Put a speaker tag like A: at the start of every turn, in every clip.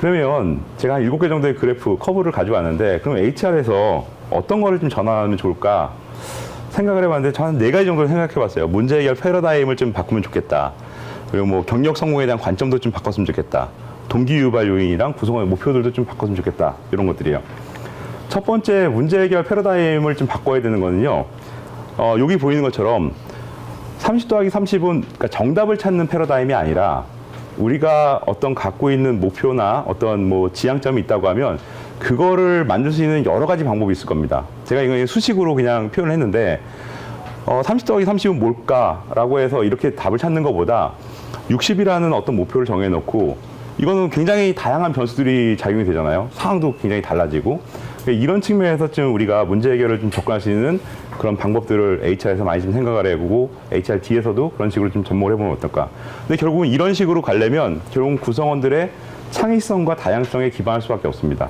A: 그러면 제가 한 7개 정도의 그래프, 커브를 가지고 왔는데, 그럼 HR에서 어떤 거를 좀 전환하면 좋을까 생각을 해봤는데, 저는 4가지 정도를 생각해 봤어요. 문제 해결 패러다임을 좀 바꾸면 좋겠다. 그리고 뭐 경력 성공에 대한 관점도 좀 바꿨으면 좋겠다. 동기 유발 요인이랑 구성원의 목표들도 좀 바꿨으면 좋겠다. 이런 것들이에요. 첫 번째 문제 해결 패러다임을 좀 바꿔야 되는 거는요. 여기 보이는 것처럼 30 더하기 30은 그러니까 정답을 찾는 패러다임이 아니라 우리가 어떤 갖고 있는 목표나 어떤 뭐 지향점이 있다고 하면 그거를 만들 수 있는 여러 가지 방법이 있을 겁니다. 제가 이거 수식으로 그냥 표현을 했는데 30 더하기 30은 뭘까라고 해서 이렇게 답을 찾는 것보다 60이라는 어떤 목표를 정해놓고 이거는 굉장히 다양한 변수들이 작용이 되잖아요. 상황도 굉장히 달라지고 이런 측면에서 좀 우리가 문제 해결을 좀 접근할 수 있는 그런 방법들을 HR에서 많이 좀 생각을 해보고 HRD에서도 그런 식으로 좀 접목을 해보면 어떨까. 근데 결국은 이런 식으로 가려면 결국은 구성원들의 창의성과 다양성에 기반할 수밖에 없습니다.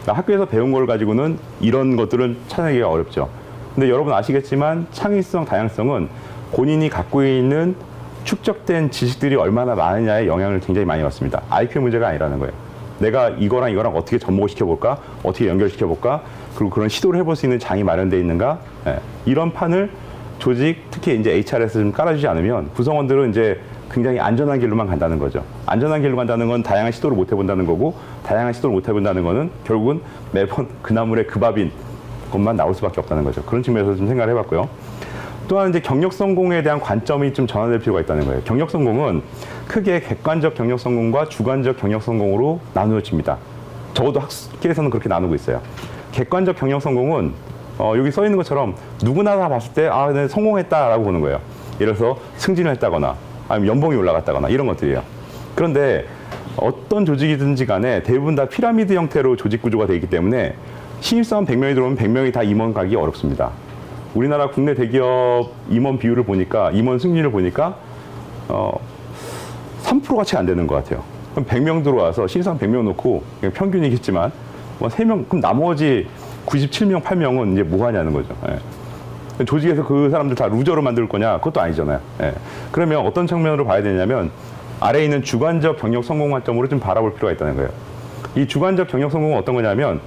A: 그러니까 학교에서 배운 걸 가지고는 이런 것들은 찾아내기가 어렵죠. 근데 여러분 아시겠지만 창의성, 다양성은 본인이 갖고 있는 축적된 지식들이 얼마나 많으냐에 영향을 굉장히 많이 받습니다. IQ 문제가 아니라는 거예요. 내가 이거랑 이거랑 어떻게 접목을 시켜볼까? 어떻게 연결시켜볼까? 그리고 그런 시도를 해볼 수 있는 장이 마련되어 있는가? 예. 이런 판을 조직, 특히 이제 HR에서 좀 깔아주지 않으면 구성원들은 이제 굉장히 안전한 길로만 간다는 거죠. 안전한 길로 간다는 건 다양한 시도를 못 해본다는 거고, 다양한 시도를 못 해본다는 거는 결국은 매번 그 나물의 그 밥인 것만 나올 수밖에 없다는 거죠. 그런 측면에서 좀 생각을 해봤고요. 또한 이제 경력 성공에 대한 관점이 좀 전환될 필요가 있다는 거예요. 경력 성공은 크게 객관적 경력 성공과 주관적 경력 성공으로 나누어집니다. 적어도 학계에서는 그렇게 나누고 있어요. 객관적 경력 성공은 여기 써 있는 것처럼 누구나 다 봤을 때 아, 내가 성공했다라고 보는 거예요. 예를 들어서 승진을 했다거나 아니면 연봉이 올라갔다거나 이런 것들이에요. 그런데 어떤 조직이든지 간에 대부분 다 피라미드 형태로 조직 구조가 되어 있기 때문에 신입사원 100명이 들어오면 100명이 다 임원 가기 어렵습니다. 우리나라 국내 대기업 임원 비율을 보니까, 임원 승진을 보니까 3%가 채 안 되는 것 같아요. 그럼 100명 들어와서 신입사원 100명 놓고 평균이겠지만 뭐 3명, 그럼 나머지 97명, 8명은 이제 뭐 하냐는 거죠. 예. 조직에서 그 사람들 다 루저로 만들 거냐? 그것도 아니잖아요. 예. 그러면 어떤 측면으로 봐야 되냐면 아래에 있는 주관적 경력 성공 관점으로 좀 바라볼 필요가 있다는 거예요. 이 주관적 경력 성공은 어떤 거냐면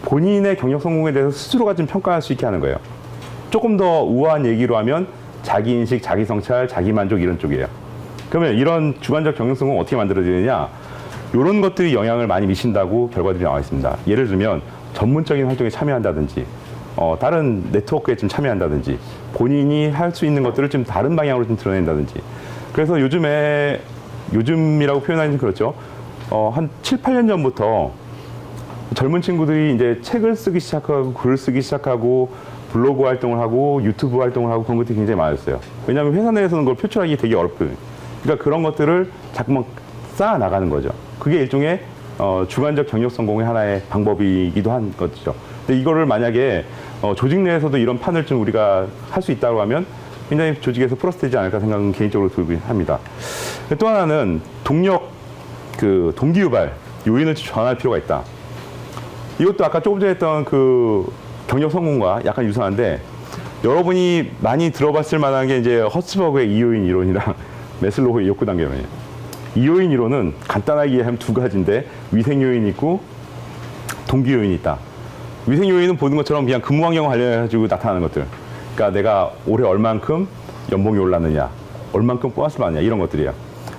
A: 본인의 경력 성공에 대해서 스스로가 좀 평가할 수 있게 하는 거예요. 조금 더 우아한 얘기로 하면 자기인식, 자기성찰, 자기만족 이런 쪽이에요. 그러면 이런 주관적 경력 성공은 어떻게 만들어지느냐? 이런 것들이 영향을 많이 미친다고 결과들이 나와 있습니다. 예를 들면 전문적인 활동에 참여한다든지 다른 네트워크에 좀 참여한다든지 본인이 할 수 있는 것들을 좀 다른 방향으로 좀 드러낸다든지. 그래서 요즘이라고 표현하기는 그렇죠. 한 7, 8년 전부터 젊은 친구들이 이제 책을 쓰기 시작하고 글을 쓰기 시작하고 블로그 활동을 하고 유튜브 활동을 하고 그런 것들이 굉장히 많았어요. 왜냐하면 회사 내에서는 그걸 표출하기 되게 어렵거든요. 그러니까 그런 것들을 자꾸만 쌓아 나가는 거죠. 그게 일종의 주관적 경력 성공의 하나의 방법이기도 한 것이죠. 근데 이거를 만약에 조직 내에서도 이런 판을 좀 우리가 할 수 있다고 하면 굉장히 조직에서 플러스 되지 않을까 생각은 개인적으로 들고 합니다. 또 하나는 동기 유발 요인을 전환할 필요가 있다. 이것도 아까 조금 전에 했던 그 경력 성공과 약간 유사한데 여러분이 많이 들어봤을 만한 게 이제 허츠버그의 2요인 이론이랑 매슬로우의 욕구 단계 이론이에요. 2요인 이론은 간단하게 하면 2가지인데 위생 요인이 있고 동기 요인이 있다. 위생 요인은 보는 것처럼 그냥 근무 환경 관련해가지고 나타나는 것들. 그러니까 내가 올해 얼만큼 연봉이 올랐느냐, 얼만큼 보너스를 받느냐 이런 것들이에요.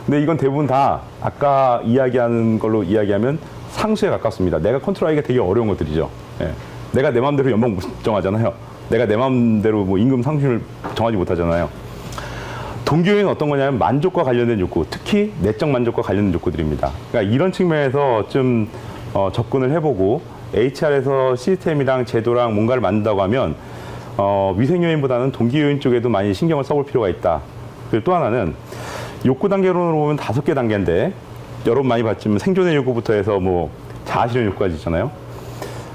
A: 근데 이건 대부분 다 아까 이야기하는 걸로 이야기하면 상수에 가깝습니다. 내가 컨트롤하기가 되게 어려운 것들이죠. 예. 내가 내 마음대로 연봉 못 정하잖아요. 내가 내 마음대로 뭐 임금 상승을 정하지 못하잖아요. 동기 요인은 어떤 거냐면 만족과 관련된 욕구, 특히 내적 만족과 관련된 욕구들입니다. 그러니까 이런 측면에서 좀 접근을 해보고 HR에서 시스템이랑 제도랑 뭔가를 만든다고 하면 위생 요인보다는 동기 요인 쪽에도 많이 신경을 써볼 필요가 있다. 그리고 또 하나는 욕구 단계론으로 보면 5개 단계인데 여러분 많이 봤지만 생존의 욕구부터 해서 뭐 자아실현 욕구까지 있잖아요.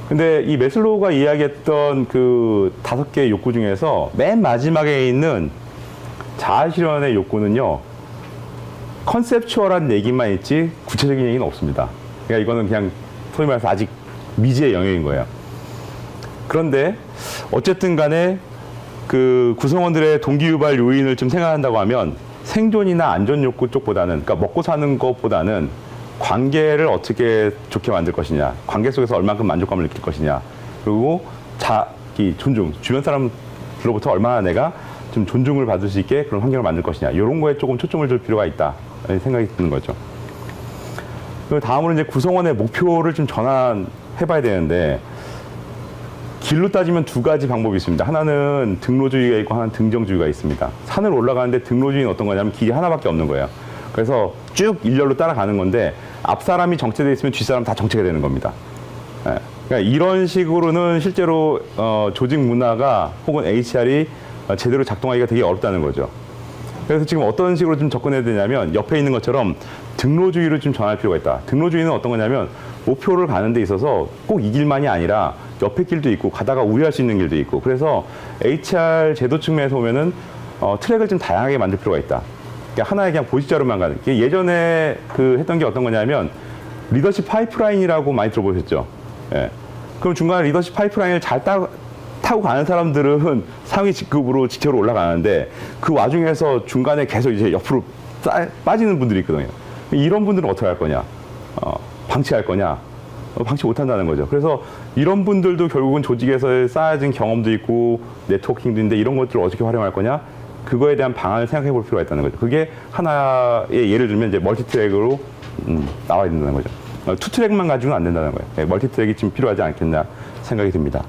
A: 근데 이 매슬로우가 이야기했던 그 5개의 욕구 중에서 맨 마지막에 있는 자아실현의 욕구는요, 컨셉추얼한 얘기만 있지 구체적인 얘기는 없습니다. 그러니까 이거는 그냥 소위 말해서 아직 미지의 영역인 거예요. 그런데 어쨌든 간에 그 구성원들의 동기 유발 요인을 좀 생각한다고 하면 생존이나 안전 욕구 쪽보다는, 그러니까 먹고 사는 것보다는 관계를 어떻게 좋게 만들 것이냐, 관계 속에서 얼만큼 만족감을 느낄 것이냐, 그리고 자기 존중, 주변 사람들로부터 얼마나 내가 좀 존중을 받을 수 있게 그런 환경을 만들 것이냐, 이런 거에 조금 초점을 줄 필요가 있다 생각이 드는 거죠. 그리고 다음으로 이제 구성원의 목표를 좀 전환해봐야 되는데, 길로 따지면 두 가지 방법이 있습니다. 하나는 등로주의가 있고 하나는 등정주의가 있습니다. 산을 올라가는데 등로주의는 어떤 거냐면 길이 하나밖에 없는 거예요. 그래서 쭉 일렬로 따라가는 건데 앞 사람이 정체되어 있으면 뒷 사람 다 정체가 되는 겁니다. 예. 그러니까 이런 식으로는 실제로 조직 문화가 혹은 HR이 제대로 작동하기가 되게 어렵다는 거죠. 그래서 지금 어떤 식으로 좀 접근해야 되냐면 옆에 있는 것처럼 등로주의를 좀 전할 필요가 있다. 등로주의는 어떤 거냐면 목표를 가는 데 있어서 꼭 이 길만이 아니라 옆에 길도 있고 가다가 우회할 수 있는 길도 있고, 그래서 HR 제도 측면에서 보면은 트랙을 좀 다양하게 만들 필요가 있다. 그러니까 하나의 그냥 보직자로만 가는. 예전에 했던 게 어떤 거냐면 리더십 파이프라인이라고 많이 들어보셨죠? 예. 그럼 중간에 리더십 파이프라인을 잘 타고 가는 사람들은 상위 직급으로 직책으로 올라가는데 그 와중에서 중간에 계속 이제 옆으로 빠지는 분들이 있거든요. 이런 분들은 어떻게 할 거냐? 방치할 거냐? 방치 못 한다는 거죠. 그래서 이런 분들도 결국은 조직에서 쌓아진 경험도 있고 네트워킹도 있는데 이런 것들을 어떻게 활용할 거냐? 그거에 대한 방안을 생각해 볼 필요가 있다는 거죠. 그게 하나의 예를 들면 이제 멀티트랙으로 나와야 된다는 거죠. 투트랙만 가지고는 안 된다는 거예요. 멀티트랙이 좀 필요하지 않겠나 생각이 듭니다.